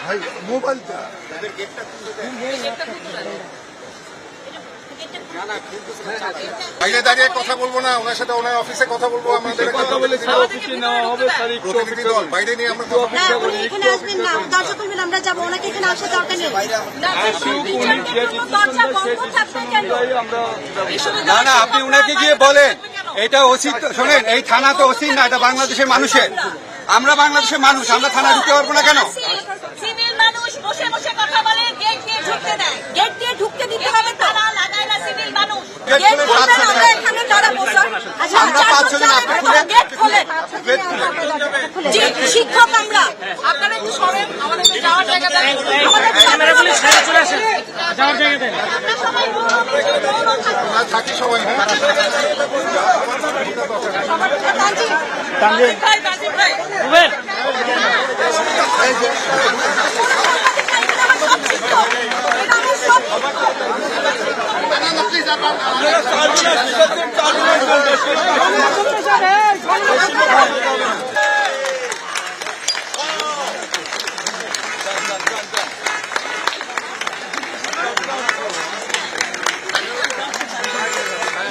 ভাই মোবাইলটা বাইরে দাঁড়িয়ে কথা বলবো না, ওনার সাথে ওনার অফিসে কথা বলবো। আমাদের কথা বলে অফিসে নেওয়া হবে, প্রতিনিধি দল বাইরে নিয়ে আমরা কথা বলবো। এখানে আসবেন না, দরজা খুলবেন, আমরা যাবো। ওনাকে এখানে আসার দরকার নেই। না না, আপনি উনাকে গিয়ে বলেন এটা ওসি। শোনেন, এই থানা তো ওসি না, এটা বাংলাদেশের মানুষের। আমরা বাংলাদেশের মানুষ, আমরা থানা ঢুকতে পারবো না কেন? সিভিল মানুষ বসে বসে কথা বলে, গেট দিয়ে ঢুকতে দেয়। গেট দিয়ে ঢুকতে দিতে হবে, তারা লাগায় না সিভিল মানুষ। গেট খুলবেন, আমরা এখানে যারা বসে আমরা পাঁচজন, আপনি খুলেন। গেট খোলেন। জি, শিক্ষক আমরা। আপনারা একটু সরেন, আমাদের যাওয়ার জায়গা দেন। আমাদের ক্যামেরাগুলো ছেড়ে চলে আসেন, যাওয়ার জায়গা দেন। আমরা সবাই আমরা থাকি সবাই। তানজিম ভাই, তানজিম ভাই, রুবেল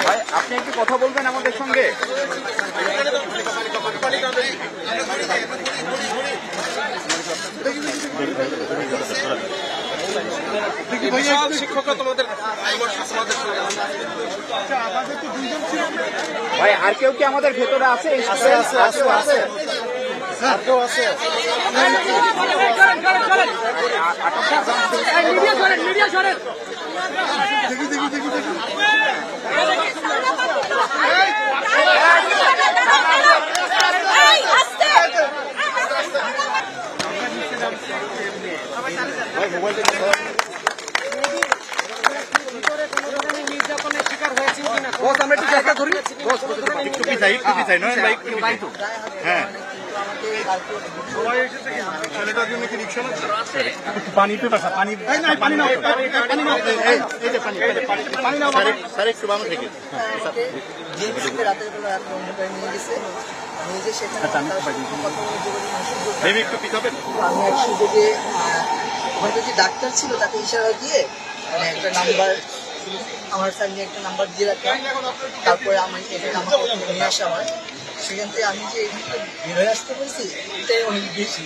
ভাই, আপনি একটু কথা বলবেন আমাদের সঙ্গে। ভাই, আর কেউ কি আমাদের ভেতরে আছে? আমরা একটু জায়গা ধরি, একটু পিছাই নয় ভাই, হ্যাঁ। পানি পানি পানি নাও, পানি নাও, পানি নাও স্যার, একটু বাম থেকে। একটু পিছাবেন। আমি এক সুযোগে হয়তো যে ডাক্তার ছিল তাকে ইশারা দিয়ে একটা নাম্বার, আমার সামনে একটা নাম্বার দিয়ে রাখলাম। তারপরে আমি এখানে আমার নিয়ে আসা হয়। সেখান থেকে আমি যে এখানে বের হয়ে আসতে পেরেছি, এটাই অনেক বেশি।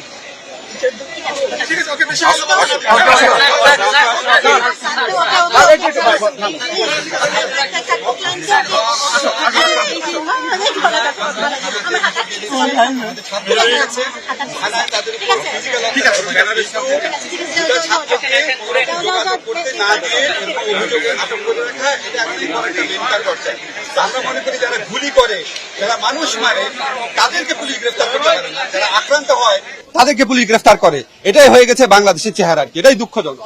আমরা মনে করি যারা গুলি করে, যারা মানুষ মারে, তাদেরকে পুলিশ গ্রেফতার করতে পারে না। যারা আক্রান্ত হয় তাদেরকে পুলিশ গ্রেফতার করে। এটাই হয়ে গেছে বাংলাদেশের চেহারা, এটাই দুঃখজনক।